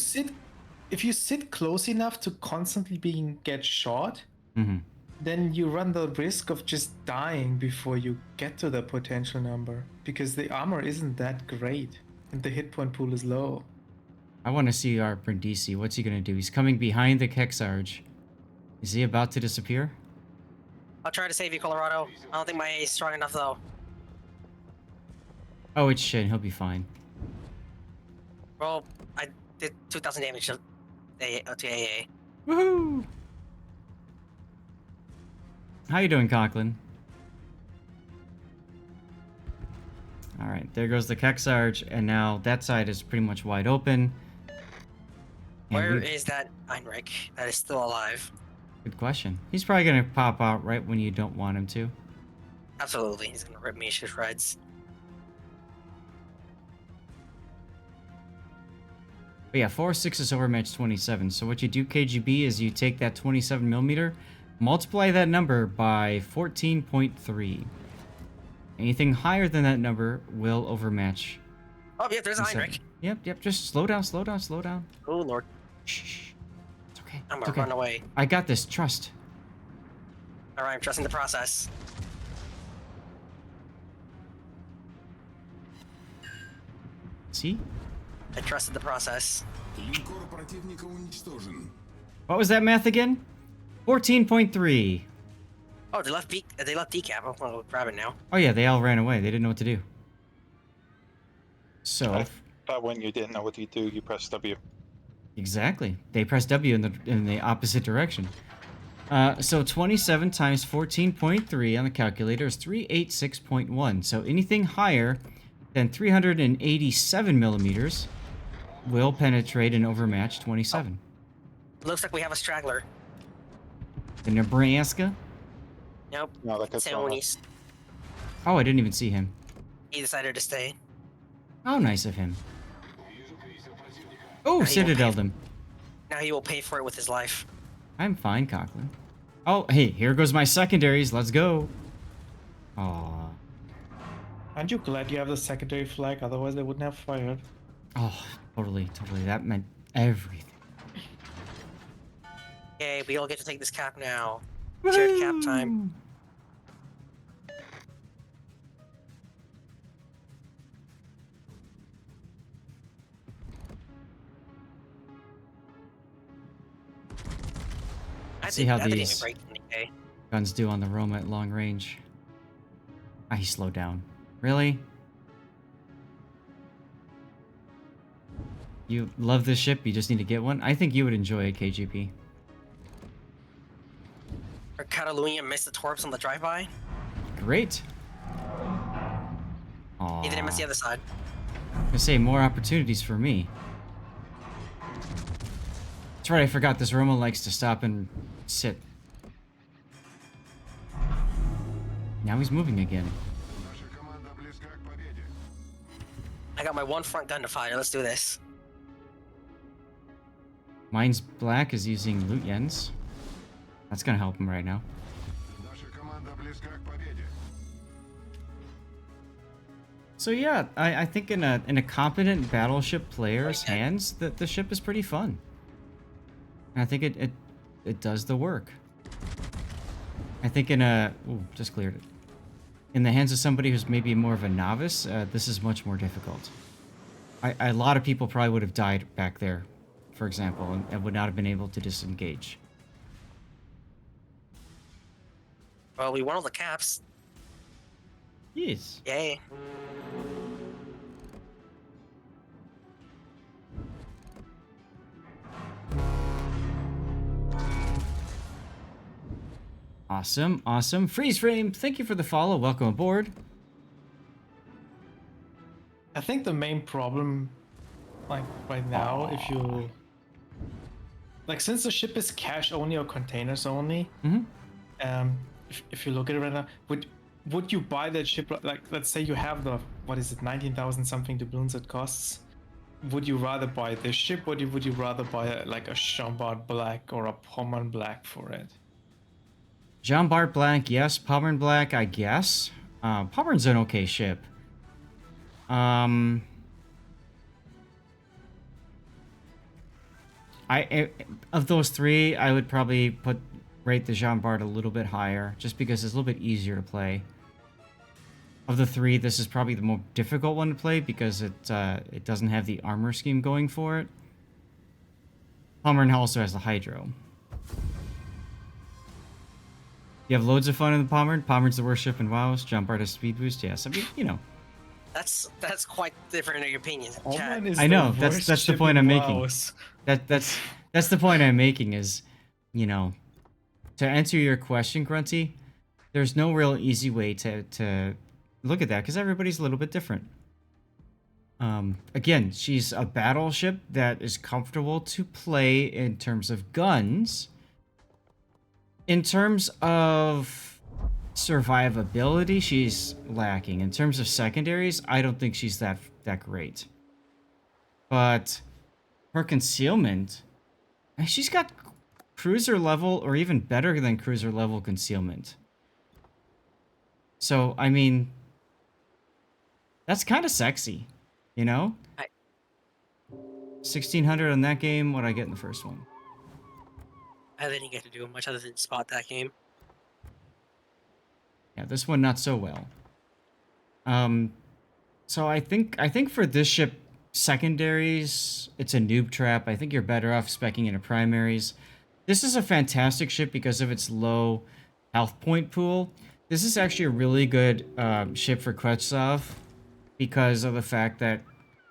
Speaker 2: sit close enough to constantly get shot,
Speaker 1: Mm-hmm.
Speaker 2: then you run the risk of just dying before you get to the potential number because the armor isn't that great and the hit point pool is low.
Speaker 1: I want to see our Brindisi. What's he gonna do? He's coming behind the Kexarge. Is he about to disappear?
Speaker 3: I'll try to save you, Colorado. I don't think my A is strong enough, though.
Speaker 1: Oh, it's shit. He'll be fine.
Speaker 3: Well, I did 2,000 damage to AA.
Speaker 1: Woohoo! How you doing, Conklin? All right, there goes the Kexarge, and now that side is pretty much wide open. And
Speaker 3: Where is that Heinrich that is still alive?
Speaker 1: Good question. He's probably gonna pop out right when you don't want him to.
Speaker 3: Absolutely, he's gonna rip me to shreds.
Speaker 1: But yeah, 4.6 is overmatch 27. So what you do, KGB, is you take that 27mm, multiply that number by 14.3. Anything higher than that number will overmatch.
Speaker 3: Oh, yeah, there's
Speaker 1: 27.
Speaker 3: Heinrich.
Speaker 1: Yep. Just slow down.
Speaker 3: Oh, Lord.
Speaker 1: Shh. It's okay.
Speaker 3: I'm
Speaker 1: It's
Speaker 3: gonna
Speaker 1: okay.
Speaker 3: run away.
Speaker 1: I got this. Trust.
Speaker 3: Alright, I'm trusting the process.
Speaker 1: See?
Speaker 3: I trusted the process.
Speaker 5: Линкор противника уничтожен.
Speaker 1: What was that math again? 14.3.
Speaker 3: Oh, they left decap. I'm gonna grab it now.
Speaker 1: Oh yeah, they all ran away. They didn't know what to do. So,
Speaker 4: I thought when you didn't know what you do, you press W.
Speaker 1: exactly. They pressed W in the opposite direction. So 27 times 14.3 on the calculator is 386.1. So anything higher than 387mm will penetrate and overmatch 27.
Speaker 3: Looks like we have a straggler.
Speaker 1: The Nebraska?
Speaker 3: Nope.
Speaker 4: No, that gets
Speaker 3: Sony's.
Speaker 1: Oh, I didn't even see him.
Speaker 3: He decided to stay.
Speaker 1: How nice of him. Oh,
Speaker 3: Now he will
Speaker 1: Citadel'd
Speaker 3: pay-
Speaker 1: him.
Speaker 3: Now he will pay for it with his life.
Speaker 1: I'm fine, Conklin. Oh, hey, here goes my secondaries. Let's go. Aw.
Speaker 2: Aren't you glad you have the secondary flag? Otherwise, they wouldn't have fired.
Speaker 1: Oh, totally. That meant everything.
Speaker 3: Okay, we all get to take this cap now. Shared cap time.
Speaker 1: See how
Speaker 3: I didn't even
Speaker 1: these
Speaker 3: break the Nikkei.
Speaker 1: guns do on the Roma at long range. Ah, he slowed down. Really? You love this ship, you just need to get one? I think you would enjoy a KGP.
Speaker 3: Or Catalunya missed the torps on the drive-by.
Speaker 1: Great.
Speaker 3: He didn't miss the
Speaker 1: Aww.
Speaker 3: other side.
Speaker 1: I say more opportunities for me. That's right, I forgot this Roma likes to stop and sit. Now he's moving again.
Speaker 5: Наша команда близка к победе.
Speaker 3: I got my one front gun to fire. Let's do this.
Speaker 1: Mine's black is using loot yens. That's gonna help him right now.
Speaker 5: Наша команда близка к победе.
Speaker 1: So yeah, I think in a competent battleship player's hands, that the ship is pretty fun. And I think it does the work. I think in a just cleared it. In the hands of somebody who's maybe more of a novice, this is much more difficult. A lot of people probably would have died back there, for example, and would not have been able to disengage.
Speaker 3: Well, we won all the caps.
Speaker 1: Yes.
Speaker 3: Yay.
Speaker 1: Awesome, awesome. Freeze frame, thank you for the follow. Welcome aboard.
Speaker 2: I think the main problem, like right now, if you like, since the ship is cash only or containers only, if you look at it right now, would you buy that ship? Like, let's say you have the, what is it, 19,000 something doubloons it costs. Would you rather buy this ship, or would you rather buy like a Chambard Black or a Pommern Black for it?
Speaker 1: Jean Bart Black, yes. Pommern Black, I guess. Pommern's an okay ship. Of those three, I would probably rate the Jean Bart a little bit higher, just because it's a little bit easier to play. Of the three, this is probably the more difficult one to play because it doesn't have the armor scheme going for it. Pommern also has the Hydro. You have loads of fun in the Pommern. Pommern's the worst ship in WoWs. Jean Bart has speed boost. Yes, I mean, you know.
Speaker 3: That's quite different in your opinion.
Speaker 2: Pommern is
Speaker 1: I know,
Speaker 2: the
Speaker 1: that's
Speaker 2: worst
Speaker 1: the
Speaker 2: ship
Speaker 1: point
Speaker 2: in
Speaker 1: I'm making.
Speaker 2: WoWs.
Speaker 1: That's the point I'm making is, you know, to answer your question, Grunty, there's no real easy way to look at that because everybody's a little bit different. Again, she's a battleship that is comfortable to play in terms of guns. In terms of survivability, she's lacking. In terms of secondaries, I don't think she's that great. But her concealment, she's got cruiser level or even better than cruiser level concealment. So, I mean, that's kind of sexy, you know? 1600 on that game, what I get in the first one.
Speaker 3: I didn't get to do much other than spot that game.
Speaker 1: Yeah, this one not so well. So I think for this ship, secondaries, it's a noob trap. I think you're better off speccing into primaries. This is a fantastic ship because of its low health point pool. This is actually a really good ship for Kretschov because of the fact that,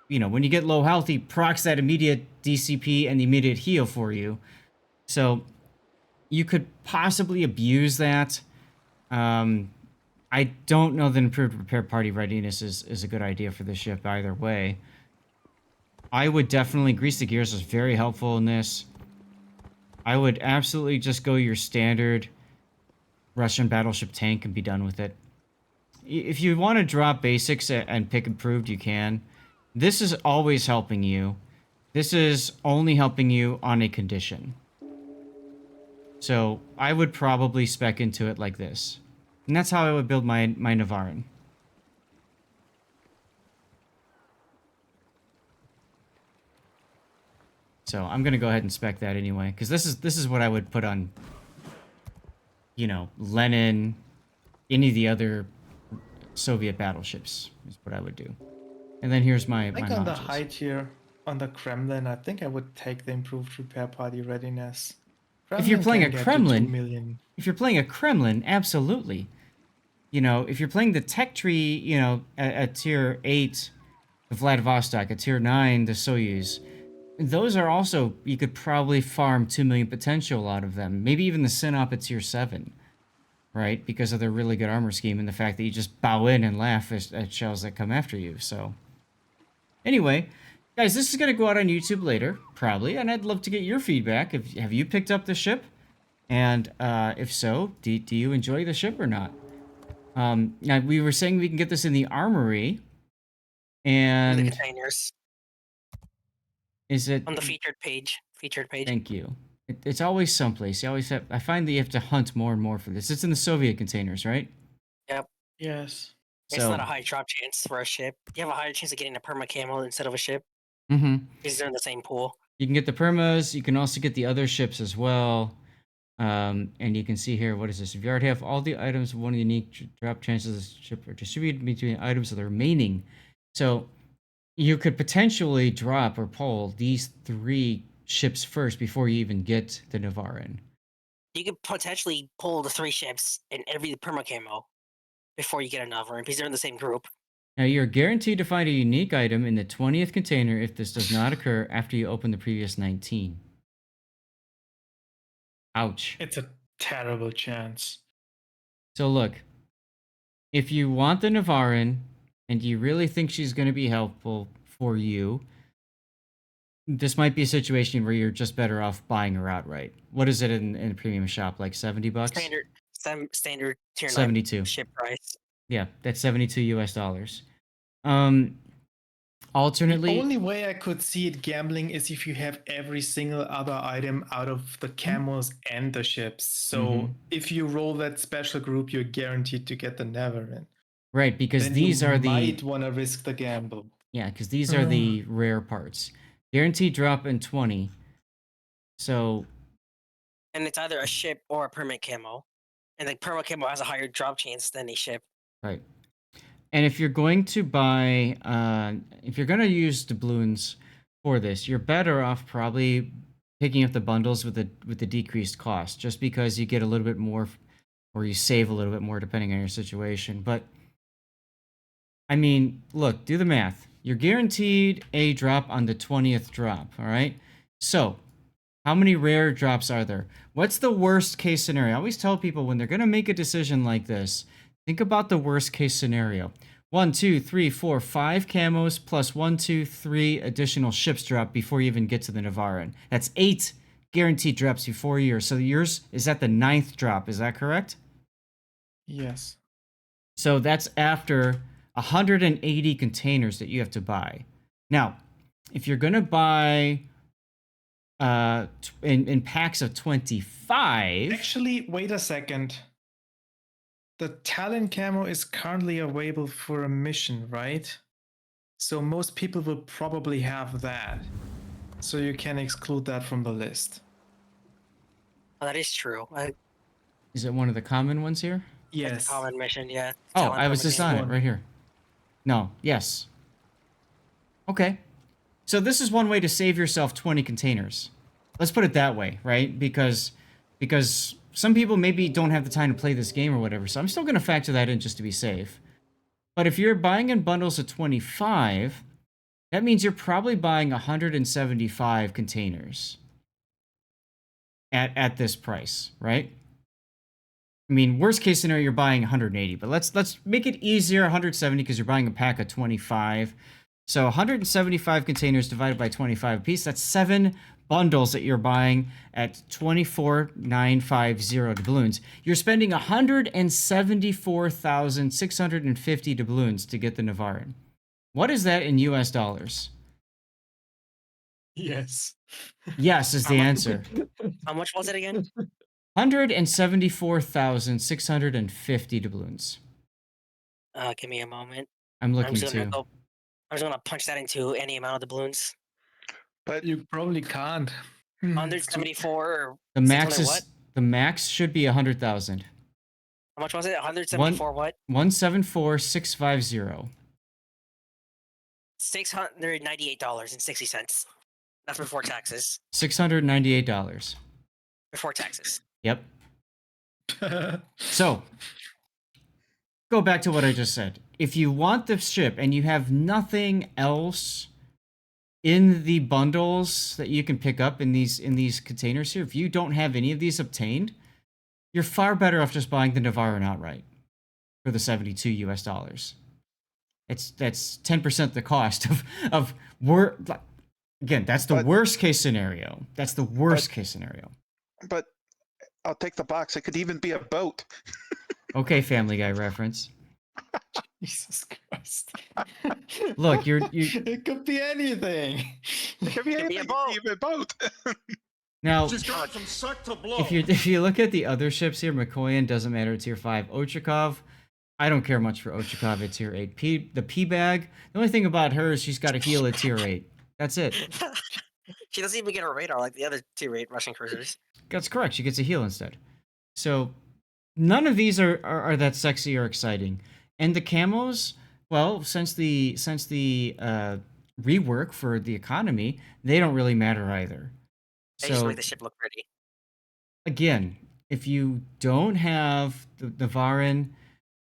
Speaker 1: you know, when you get low health, he procs that immediate DCP and the immediate heal for you. So you could possibly abuse that. I don't know that improved repair party readiness is a good idea for this ship either way. I would definitely, Grease the Gears is very helpful in this. I would absolutely just go your standard Russian battleship tank and be done with it. If you want to drop basics and pick improved, you can. This is always helping you. This is only helping you on a condition. So I would probably spec into it like this. And that's how I would build my Navarin. So I'm gonna go ahead and spec that anyway, because this is what I would put on you know, Lenin, any of the other Soviet battleships is what I would do. And then here's my
Speaker 2: Like
Speaker 1: my
Speaker 2: on the
Speaker 1: modules.
Speaker 2: high tier, on the Kremlin, I think I would take the improved repair party readiness.
Speaker 1: If you're
Speaker 2: Kremlin
Speaker 1: playing
Speaker 2: can
Speaker 1: a
Speaker 2: get you
Speaker 1: Kremlin,
Speaker 2: 2 million.
Speaker 1: if you're playing a Kremlin, absolutely. You know, if you're playing the tech tree, you know, at tier 8, the Vladivostok, at tier 9, the Soyuz, those are also, you could probably farm 2 million potential out of them. Maybe even the Sinop at tier 7, right? Because of their really good armor scheme and the fact that you just bow in and laugh at shells that come after you. So, anyway, guys, this is going to go out on YouTube later, probably, and I'd love to get your feedback. Have you picked up the ship? And if so, do you enjoy the ship or not? Now, we were saying we can get this in the armory,
Speaker 3: In the
Speaker 1: and
Speaker 3: containers
Speaker 1: is it...
Speaker 3: on the featured page.
Speaker 1: Thank you. It's always someplace. You always have... I find that you have to hunt more and more for this. It's in the Soviet containers, right?
Speaker 3: Yep.
Speaker 2: Yes.
Speaker 3: It's
Speaker 1: So,
Speaker 3: not a high drop chance for a ship. You have a higher chance of getting a perma camo instead of a ship
Speaker 1: mm-hmm.
Speaker 3: because they're in the same pool.
Speaker 1: You can get the permas. You can also get the other ships as well. And you can see here, what is this? If you already have all the items, one unique drop chances of the ship are distributed between items of the remaining. So you could potentially drop or pull these 3 ships first before you even get the Navarin.
Speaker 3: You could potentially pull the 3 ships and every perma camo before you get a Navarin because they're in the same group.
Speaker 1: Now, you're guaranteed to find a unique item in the 20th container if this does not occur after you open the previous 19. Ouch.
Speaker 2: It's a terrible chance.
Speaker 1: So look, if you want the Navarin and you really think she's going to be helpful for you, this might be a situation where you're just better off buying her outright. What is it in a premium shop? Like $70?
Speaker 3: Standard tier 9
Speaker 1: 72.
Speaker 3: ship price.
Speaker 1: Yeah, that's 72 US dollars. Alternately,
Speaker 2: The only way I could see it gambling is if you have every single other item out of the camos and the ships. So if you roll that special group, you're guaranteed to get the Navarin.
Speaker 1: right, because
Speaker 2: Then
Speaker 1: these
Speaker 2: you
Speaker 1: are
Speaker 2: might want to risk the gamble.
Speaker 1: Yeah, because these are the rare parts. Guaranteed drop in 20. So,
Speaker 3: And it's either a ship or a perma camo. And the perma camo has a higher drop chance than a ship.
Speaker 1: right. And if you're going to buy, if you're going to use doubloons for this, you're better off probably picking up the bundles with the decreased cost, just because you get a little bit more, or you save a little bit more depending on your situation. But I mean, look, do the math. You're guaranteed a drop on the 20th drop, all right? So, how many rare drops are there? What's the worst case scenario? I always tell people when they're going to make a decision like this, think about the worst case scenario. 1, 2, 3, 4, 5 camos plus 1, 2, 3 additional ships drop before you even get to the Navarin. That's 8 guaranteed drops before yours. So yours is at the 9th drop. Is that correct?
Speaker 2: Yes.
Speaker 1: So that's after 180 containers that you have to buy. Now, if you're going to buy in packs of 25...
Speaker 2: Actually, wait a second. The Talon camo is currently available for a mission, right? So most people will probably have that. So you can exclude that from the list.
Speaker 3: Oh, that is true.
Speaker 1: Is it one of the common ones here?
Speaker 2: Yes.
Speaker 3: It's a common mission, yeah.
Speaker 1: Oh,
Speaker 3: Talon
Speaker 1: I was
Speaker 3: perma
Speaker 1: just
Speaker 3: camo.
Speaker 1: on it right here. No, yes. Okay. So this is one way to save yourself 20 containers. Let's put it that way, right? Because some people maybe don't have the time to play this game or whatever, so I'm still going to factor that in just to be safe. But if you're buying in bundles of 25, that means you're probably buying 175 containers at this price, right? I mean, worst case scenario, you're buying 180, but let's make it easier, 170, because you're buying a pack of 25. So 175 containers divided by 25 apiece, that's 7 bundles that you're buying at 24,950 doubloons. You're spending 174,650 doubloons to get the Navarin. What is that in US dollars?
Speaker 2: Yes.
Speaker 1: Yes is the answer.
Speaker 3: How much was it again?
Speaker 1: 174,650 doubloons.
Speaker 3: Give me a moment.
Speaker 1: I'm
Speaker 3: I'm
Speaker 1: looking
Speaker 3: just gonna
Speaker 1: too.
Speaker 3: I'm just gonna punch that into any amount of doubloons.
Speaker 4: But
Speaker 2: You probably can't.
Speaker 3: 174 or
Speaker 1: The max
Speaker 3: 600
Speaker 1: is
Speaker 3: what?
Speaker 1: The max should be 100,000.
Speaker 3: How much was it? 174 what?
Speaker 1: 174,650.
Speaker 3: $698.60. That's before taxes.
Speaker 1: $698.
Speaker 3: Before taxes.
Speaker 1: Yep. So, go back to what I just said. If you want the ship and you have nothing else in the bundles that you can pick up in these containers here, if you don't have any of these obtained, you're far better off just buying the Navarin outright for the $72 US. That's 10% the cost of again, that's the worst case scenario. That's the worst case scenario.
Speaker 4: But I'll take the box. It could even be a boat.
Speaker 1: Okay, Family Guy reference.
Speaker 2: Jesus Christ.
Speaker 1: Look, you
Speaker 2: It could be anything.
Speaker 4: It could be anything. It could be a boat.
Speaker 1: Now,
Speaker 5: She's gone from suck to blow.
Speaker 1: if you look at the other ships here, Mikoyan doesn't matter, tier 5. Ochakov, I don't care much for Ochakov at tier 8. The P-Bag, the only thing about her is she's got a heal at tier 8. That's it.
Speaker 3: She doesn't even get a radar like the other tier 8 Russian cruisers.
Speaker 1: That's correct. She gets a heal instead. So none of these are that sexy or exciting. And the camos, well, since the rework for the economy, they don't really matter either.
Speaker 3: They just
Speaker 1: So
Speaker 3: make the ship look pretty.
Speaker 1: again, if you don't have the Navarin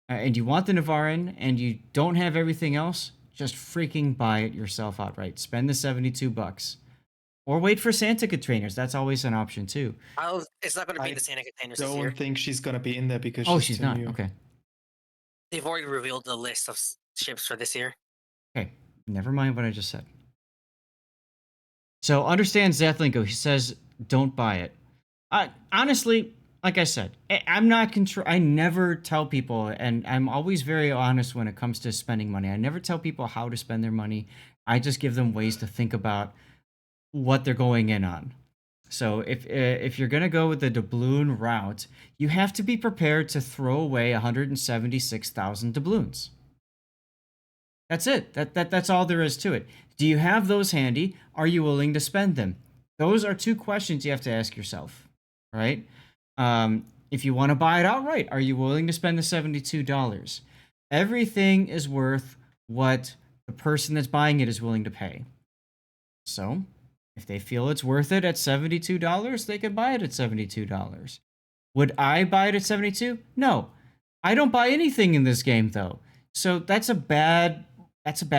Speaker 1: and you want the Navarin and you don't have everything else, just freaking buy it yourself outright. Spend the $72. Or wait for Santa containers. That's always an option too.
Speaker 3: It's not going to be
Speaker 2: I
Speaker 3: the Santa containers this year.
Speaker 2: Don't think she's gonna be in there because
Speaker 1: Oh,
Speaker 2: she's
Speaker 1: she's
Speaker 2: too
Speaker 1: not.
Speaker 2: new.
Speaker 1: Okay.
Speaker 3: They've already revealed the list of ships for this year.
Speaker 1: Okay. Never mind what I just said. So understand Zathlinko. He says don't buy it. Honestly, like I said, I'm not I never tell people, and I'm always very honest when it comes to spending money. I never tell people how to spend their money. I just give them ways to think about what they're going in on. So if you're gonna go with the doubloon route, you have to be prepared to throw away 176,000 doubloons. That's it. That's all there is to it. Do you have those handy? Are you willing to spend them? Those are two questions you have to ask yourself, right? If you want to buy it outright, are you willing to spend the $72? Everything is worth what the person that's buying it is willing to pay. So, if they feel it's worth it at $72, they can buy it at $72. Would I buy it at $72? No. I don't buy anything in this game though. So that's a bad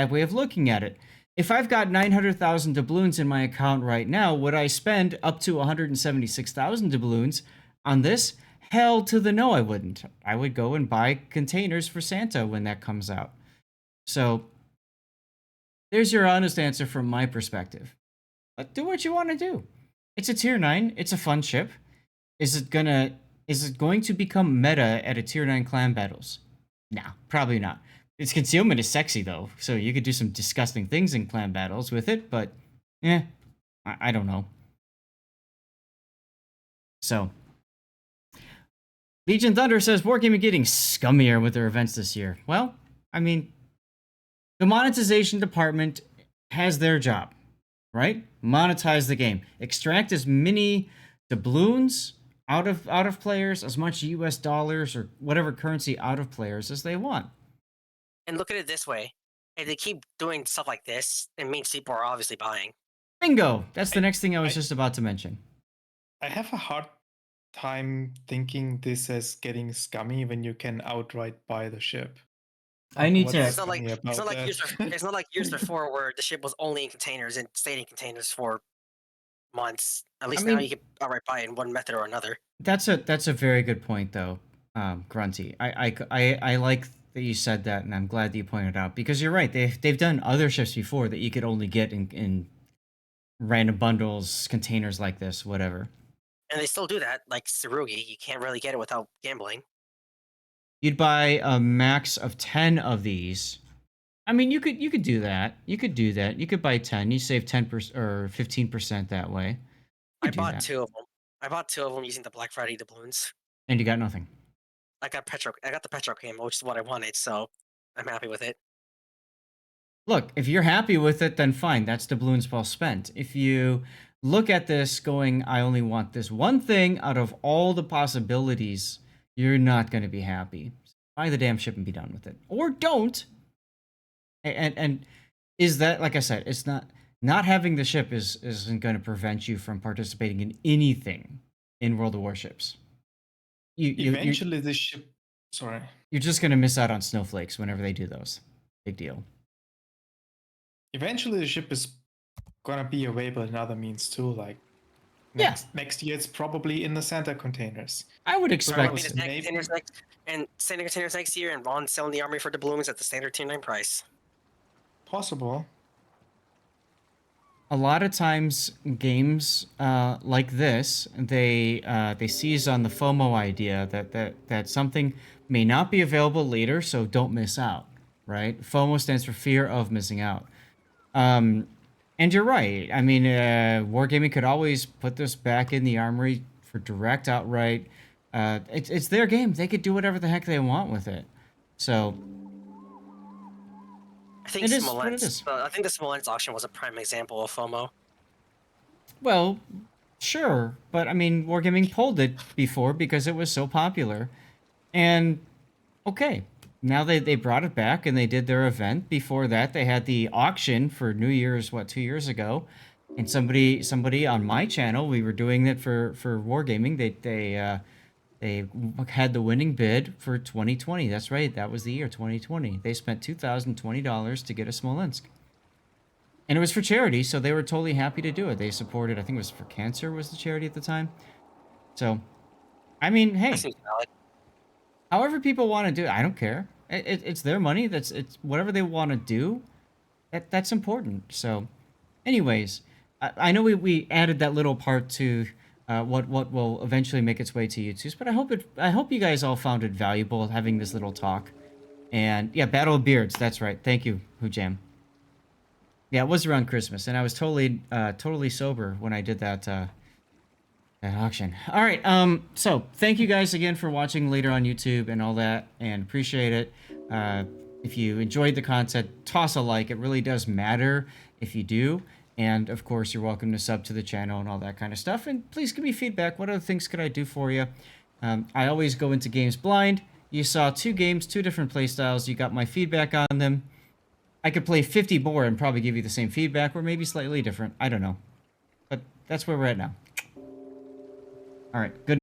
Speaker 1: way of looking at it. If I've got 900,000 doubloons in my account right now, would I spend up to 176,000 doubloons on this? Hell to the no, I wouldn't. I would go and buy containers for Santa when that comes out. So there's your honest answer from my perspective. But do what you want to do. It's a tier 9. It's a fun ship. Is it going to become meta at a tier 9 clan battles? No, probably not. Its concealment is sexy though, so you could do some disgusting things in clan battles with it, but I don't know. So Legion Thunder says Wargaming getting scummier with their events this year. Well, I mean, the monetization department has their job, right? Monetize the game. Extract as many doubloons out of players, as much US dollars or whatever currency out of players as they want.
Speaker 3: And look at it this way. If they keep doing stuff like this, it means people are obviously buying.
Speaker 1: Bingo! That's the next thing I was just about to mention.
Speaker 2: I have a hard time thinking this as getting scummy when you can outright buy the ship.
Speaker 1: I need
Speaker 2: What's
Speaker 1: to.
Speaker 3: It's not like
Speaker 2: scummy about that?
Speaker 3: it's not like years before where the ship was only in containers and stayed in containers for months. At least now you can outright buy it in one method or another.
Speaker 1: That's a very good point though, Grunty. I like that you said that, and I'm glad that you pointed out, because you're right. They've done other ships before that you could only get in random bundles, containers like this, whatever.
Speaker 3: And they still do that, like Tsurugi. You can't really get it without gambling.
Speaker 1: You'd buy a max of 10 of these. I mean, you could do that. You could do that. You could buy 10. You save 10% or 15% that way.
Speaker 3: I bought 2 of them. I bought 2 of them using the Black Friday doubloons.
Speaker 1: And you got nothing.
Speaker 3: I got the Petro camo, which is what I wanted, so I'm happy with it.
Speaker 1: Look, if you're happy with it, then fine. That's doubloons well spent. If you look at this going, I only want this one thing out of all the possibilities, you're not going to be happy. Buy the damn ship and be done with it. Or don't. And is that, like I said, it's not having the ship isn't going to prevent you from participating in anything in World of Warships.
Speaker 2: Eventually, this ship. Sorry.
Speaker 1: You're just going to miss out on snowflakes whenever they do those. Big deal.
Speaker 2: Eventually, the ship is gonna be available in other means too. Like next year, it's probably in the Santa containers.
Speaker 1: I would expect.
Speaker 3: Maybe the Santa containers next year, and Ron selling the army for the balloons at the standard Tier 9 price.
Speaker 2: Possible.
Speaker 1: A lot of times, games like this, they seize on the FOMO idea that something may not be available later, so don't miss out. Right? FOMO stands for fear of missing out. And you're right. I mean, Wargaming could always put this back in the armory for direct outright. It's their game. They could do whatever the heck they want with it. So
Speaker 3: I think I think the Smolensk auction was a prime example of FOMO.
Speaker 1: Well, sure, but I mean, Wargaming pulled it before because it was so popular, and okay. Now they brought it back and they did their event. Before that, they had the auction for New Year's, 2 years ago. And somebody on my channel, we were doing it for Wargaming. They had the winning bid for 2020. That's right, that was the year 2020. They spent $2,020 to get a Smolensk. And it was for charity, so they were totally happy to do it. They supported, I think it was for cancer was the charity at the time. So, I mean, hey. However people want to do it, I don't care. It's their money. It's whatever they want to do. That's important. So, anyways, I know we added that little part to what will eventually make its way to YouTube. But I hope you guys all found it valuable having this little talk. And yeah, Battle of Beards. That's right. Thank you, Hujam. Yeah, it was around Christmas, and I was totally sober when I did that. That auction. All right. So thank you guys again for watching later on YouTube and all that, and appreciate it. If you enjoyed the content, toss a like. It really does matter if you do. And of course, you're welcome to sub to the channel and all that kind of stuff. And please give me feedback. What other things could I do for you? I always go into games blind. You saw 2 games, 2 different playstyles. You got my feedback on them. I could play 50 more and probably give you the same feedback, or maybe slightly different. I don't know. But that's where we're at now. All right, good.